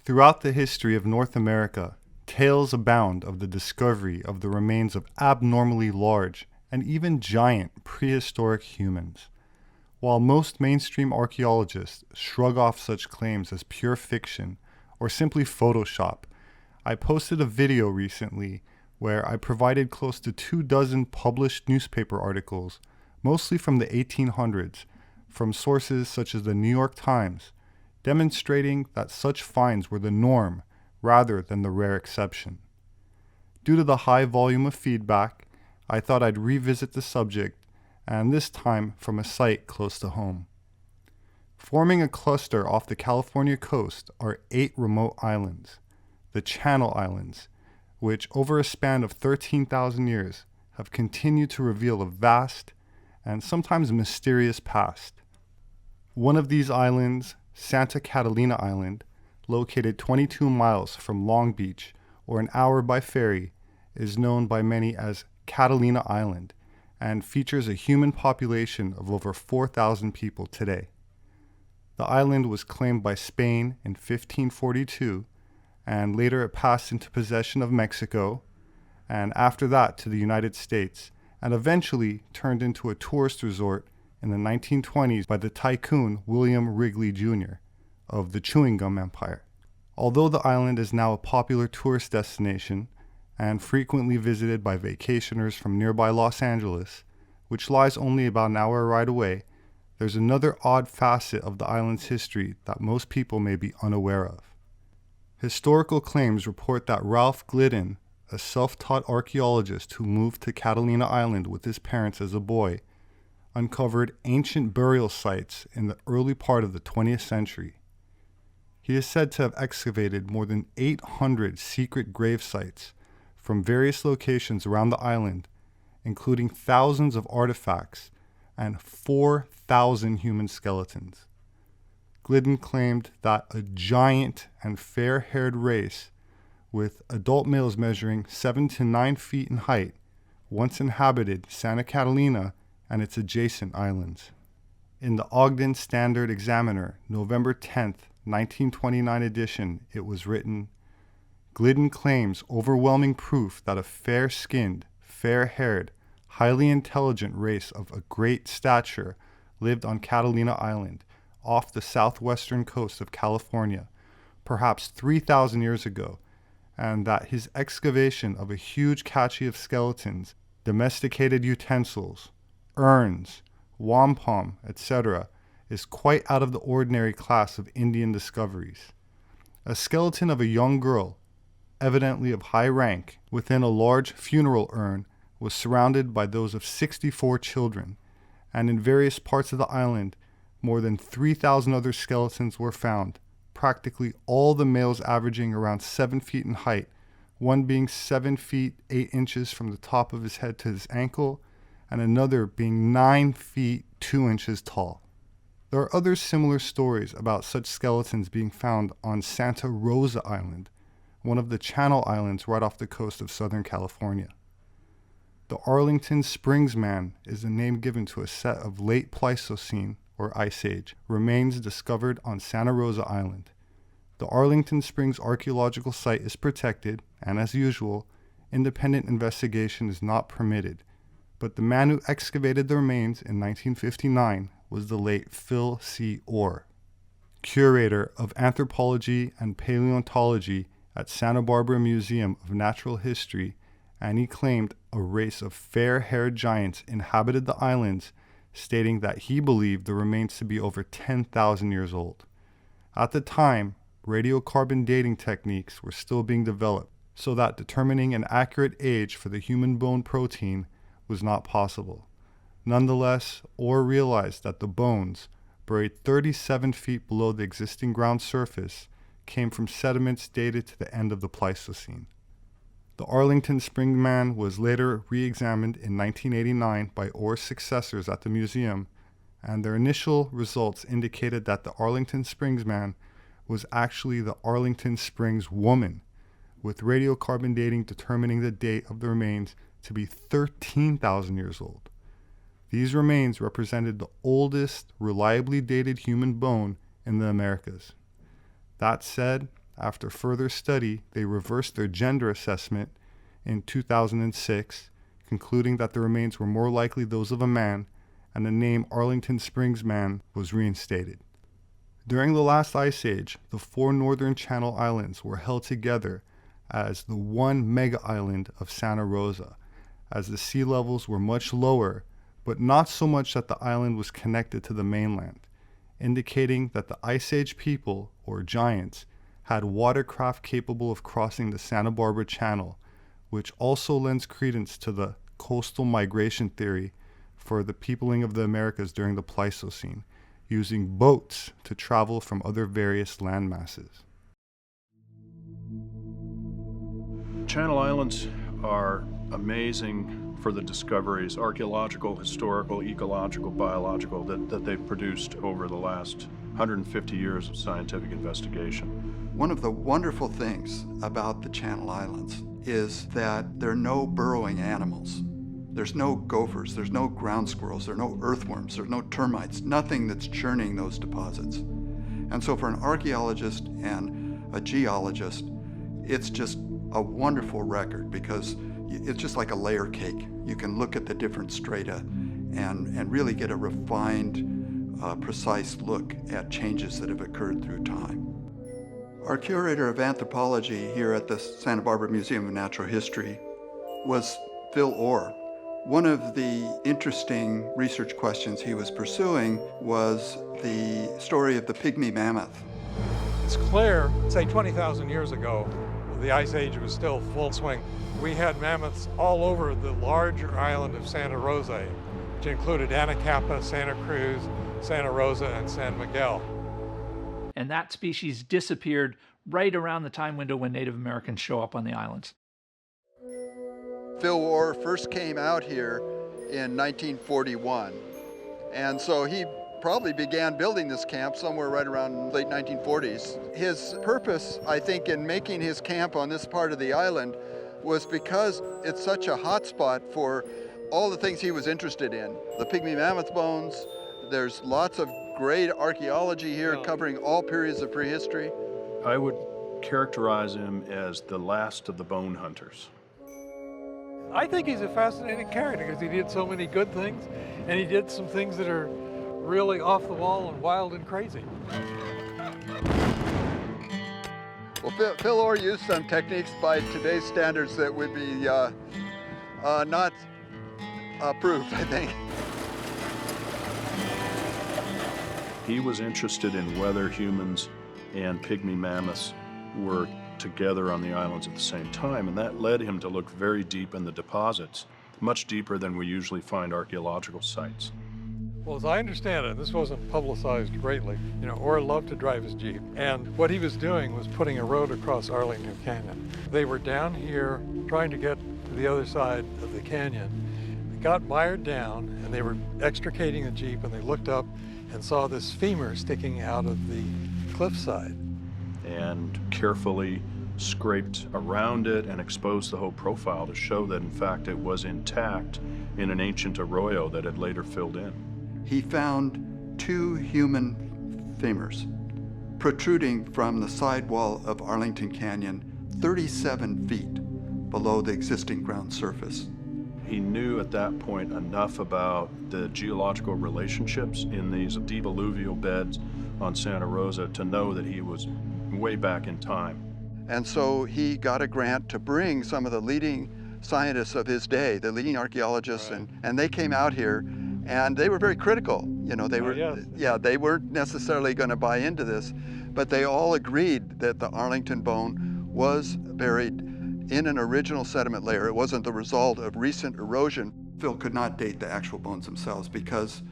Throughout the history of North America, tales abound of the discovery of the remains of abnormally large and even giant prehistoric humans. While most mainstream archaeologists shrug off such claims as pure fiction or simply Photoshop, I posted a video recently where I provided close to 24 published newspaper articles, mostly from the 1800s, from sources such as the New York Times, demonstrating that such finds were the norm rather than the rare exception. Due to the high volume of feedback, I thought I'd revisit the subject, and this time from a site close to home. Forming a cluster off the California coast are 8 remote islands, the Channel Islands, which over a span of 13,000 years have continued to reveal a vast and sometimes mysterious past. One of these islands, Santa Catalina Island, located 22 miles from Long Beach or an hour by ferry, is known by many as Catalina Island and features a human population of over 4,000 people today. The island was claimed by Spain in 1542, and later it passed into possession of Mexico, and after that to the United States, and eventually turned into a tourist resort in the 1920s by the tycoon William Wrigley Jr. of the chewing gum empire. Although the island is now a popular tourist destination and frequently visited by vacationers from nearby Los Angeles, which lies only about an hour ride away, there's another odd facet of the island's history that most people may be unaware of. Historical claims report that Ralph Glidden, a self-taught archaeologist who moved to Catalina Island with his parents as a boy, uncovered ancient burial sites in the early part of the 20th century. He is said to have excavated more than 800 secret grave sites from various locations around the island, including thousands of artifacts and 4,000 human skeletons. Glidden claimed that a giant and fair-haired race with adult males measuring 7 to 9 feet in height once inhabited Santa Catalina and its adjacent islands. In the Ogden Standard Examiner, November 10th, 1929 edition, it was written, Glidden claims overwhelming proof that a fair-skinned, fair-haired, highly intelligent race of a great stature lived on Catalina Island, off the southwestern coast of California, perhaps 3,000 years ago, and that his excavation of a huge cache of skeletons, domesticated utensils, urns, wampum, etc., is quite out of the ordinary class of Indian discoveries. A skeleton of a young girl, evidently of high rank, within a large funeral urn, was surrounded by those of 64 children, and in various parts of the island, more than 3,000 other skeletons were found, practically all the males averaging around 7 feet in height, one being 7 feet 8 inches from the top of his head to his ankle, and another being 9 feet 2 inches tall. There are other similar stories about such skeletons being found on Santa Rosa Island, one of the Channel Islands right off the coast of Southern California. The Arlington Springs Man is the name given to a set of late Pleistocene, or Ice Age, remains discovered on Santa Rosa Island. The Arlington Springs archaeological site is protected, and as usual, independent investigation is not permitted, but the man who excavated the remains in 1959 was the late Phil C. Orr, curator of anthropology and paleontology at Santa Barbara Museum of Natural History, and he claimed a race of fair-haired giants inhabited the islands, stating that he believed the remains to be over 10,000 years old. At the time, radiocarbon dating techniques were still being developed, so that determining an accurate age for the human bone protein was not possible. Nonetheless, Orr realized that the bones, buried 37 feet below the existing ground surface, came from sediments dated to the end of the Pleistocene. The Arlington Springs Man was later re-examined in 1989 by Orr's successors at the museum, and their initial results indicated that the Arlington Springs Man was actually the Arlington Springs Woman, with radiocarbon dating determining the date of the remains to be 13,000 years old. These remains represented the oldest reliably dated human bone in the Americas. That said, After further study, they reversed their gender assessment in 2006, concluding that the remains were more likely those of a man, and the name Arlington Springs Man was reinstated. During the last ice age, the 4 northern Channel Islands were held together as the one mega island of Santa Rosa, as the sea levels were much lower, but not so much that the island was connected to the mainland, indicating that the Ice Age people, or giants, had watercraft capable of crossing the Santa Barbara Channel, which also lends credence to the coastal migration theory for the peopling of the Americas during the Pleistocene, using boats to travel from other various land masses. Channel Islands are amazing for the discoveries, archaeological, historical, ecological, biological, that they've produced over the last 150 years of scientific investigation. One of the wonderful things about the Channel Islands is that there are no burrowing animals. There's no gophers, there's no ground squirrels, there are no earthworms, there's no termites, nothing that's churning those deposits. And so for an archaeologist and a geologist, it's just a wonderful record because it's just like a layer cake. You can look at the different strata and really get a refined, precise look at changes that have occurred through time. Our curator of anthropology here at the Santa Barbara Museum of Natural History was Phil Orr. One of the interesting research questions he was pursuing was the story of the pygmy mammoth. It's clear, say 20,000 years ago, the Ice Age was still full swing. We had mammoths all over the larger island of Santa Rosa, which included Anacapa, Santa Cruz, Santa Rosa, and San Miguel. And that species disappeared right around the time window when Native Americans show up on the islands. Phil Orr first came out here in 1941, and so he probably began building this camp somewhere right around late 1940s. His purpose, I think, in making his camp on this part of the island was because it's such a hot spot for all the things he was interested in. The pygmy mammoth bones, there's lots of great archaeology here covering all periods of prehistory. I would characterize him as the last of the bone hunters. I think he's a fascinating character because he did so many good things, and he did some things that are really off the wall and wild and crazy. Well, Phil Orr used some techniques by today's standards that would be not approved, I think. He was interested in whether humans and pygmy mammoths were together on the islands at the same time, and that led him to look very deep in the deposits, much deeper than we usually find archaeological sites. Well, as I understand it, and this wasn't publicized greatly, Orr loved to drive his Jeep, and what he was doing was putting a road across Arlington Canyon. They were down here trying to get to the other side of the canyon. They got mired down, and they were extricating the Jeep, and they looked up and saw this femur sticking out of the cliffside. And carefully scraped around it and exposed the whole profile to show that in fact it was intact in an ancient arroyo that had later filled in. He found 2 human femurs protruding from the sidewall of Arlington Canyon 37 feet below the existing ground surface. He knew at that point enough about the geological relationships in these deep alluvial beds on Santa Rosa to know that he was way back in time. And so he got a grant to bring some of the leading scientists of his day, the leading archaeologists, and they came out here, and they were very critical. They weren't necessarily going to buy into this, but they all agreed that the Arlington bone was buried in an original sediment layer. It wasn't the result of recent erosion. Phil could not date the actual bones themselves because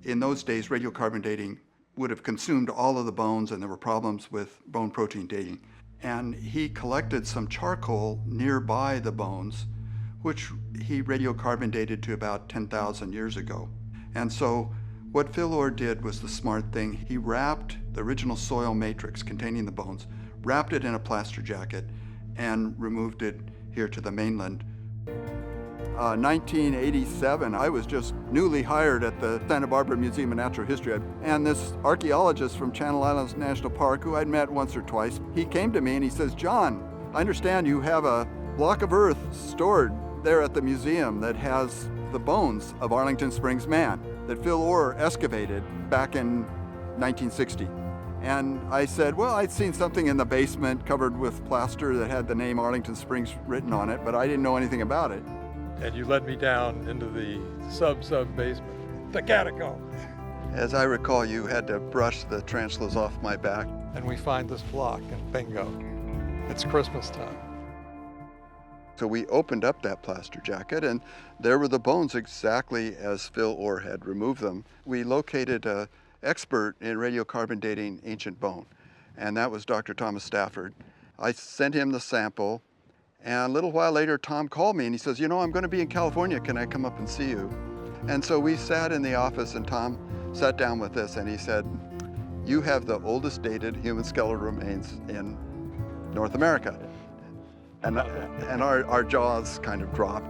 in those days, radiocarbon dating would have consumed all of the bones, and there were problems with bone protein dating. And he collected some charcoal nearby the bones, which he radiocarbon dated to about 10,000 years ago. And so what Phil Orr did was the smart thing. He wrapped the original soil matrix containing the bones, wrapped it in a plaster jacket, and removed it here to the mainland. 1987. I was just newly hired at the Santa Barbara Museum of Natural History. And this archaeologist from Channel Islands National Park, who I'd met once or twice, he came to me and he says, "John, I understand you have a block of earth stored there at the museum that has the bones of Arlington Springs Man that Phil Orr excavated back in 1960. And I said, well, I'd seen something in the basement covered with plaster that had the name Arlington Springs written on it, but I didn't know anything about it. And you led me down into the sub-basement, the catacombs. As I recall, you had to brush the tarantulas off my back. And we find this block, and bingo, it's Christmas time. So we opened up that plaster jacket, and there were the bones exactly as Phil Orr had removed them. We located an expert in radiocarbon dating ancient bone, and that was Dr. Thomas Stafford. I sent him the sample, and a little while later, Tom called me, and he says, you know, I'm going to be in California. Can I come up and see you? And so we sat in the office, and Tom sat down with us, and he said, you have the oldest dated human skeletal remains in North America. And our jaws kind of dropped.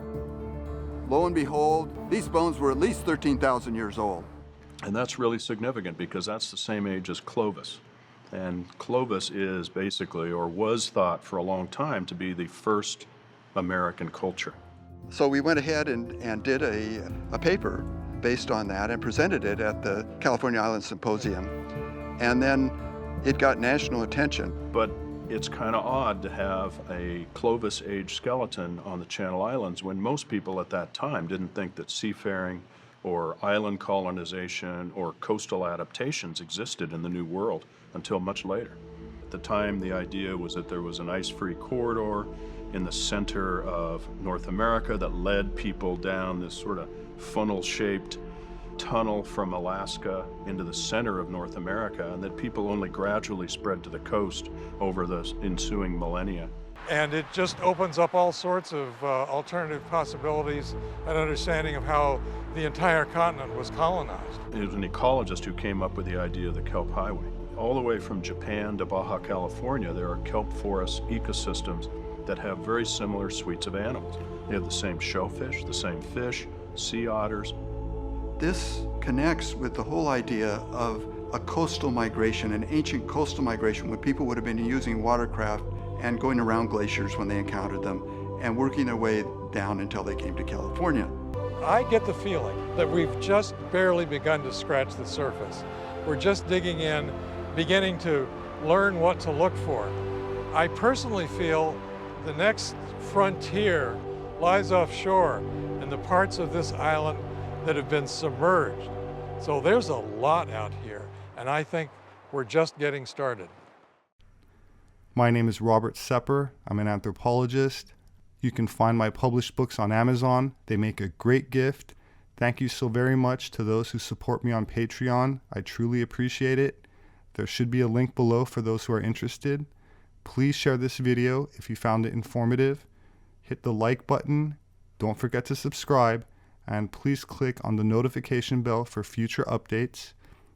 Lo and behold, these bones were at least 13,000 years old. And that's really significant because that's the same age as Clovis. And Clovis is basically, or was thought for a long time, to be the first American culture. So we went ahead and did a paper based on that and presented it at the California Island Symposium. And then it got national attention. But it's kind of odd to have a Clovis-age skeleton on the Channel Islands when most people at that time didn't think that seafaring or island colonization or coastal adaptations existed in the New World until much later. At the time, the idea was that there was an ice-free corridor in the center of North America that led people down this sort of funnel-shaped tunnel from Alaska into the center of North America, and that people only gradually spread to the coast over the ensuing millennia. And it just opens up all sorts of alternative possibilities and understanding of how the entire continent was colonized. It was an ecologist who came up with the idea of the kelp highway. All the way from Japan to Baja California, there are kelp forest ecosystems that have very similar suites of animals. They have the same shellfish, the same fish, sea otters. This connects with the whole idea of a coastal migration, an ancient coastal migration, when people would have been using watercraft and going around glaciers when they encountered them and working their way down until they came to California. I get the feeling that we've just barely begun to scratch the surface. We're just digging in, beginning to learn what to look for. I personally feel the next frontier lies offshore in the parts of this island that have been submerged. So there's a lot out here, and I think we're just getting started. My name is Robert Sepehr. I'm an anthropologist. You can find my published books on Amazon. They make a great gift. Thank you so very much to those who support me on Patreon. I truly appreciate it. There should be a link below for those who are interested. Please share this video if you found it informative. Hit the like button. Don't forget to subscribe. And please click on the notification bell for future updates.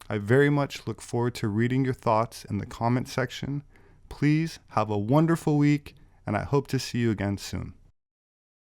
I very much look forward to reading your thoughts in the comment section. Please have a wonderful week, and I hope to see you again soon.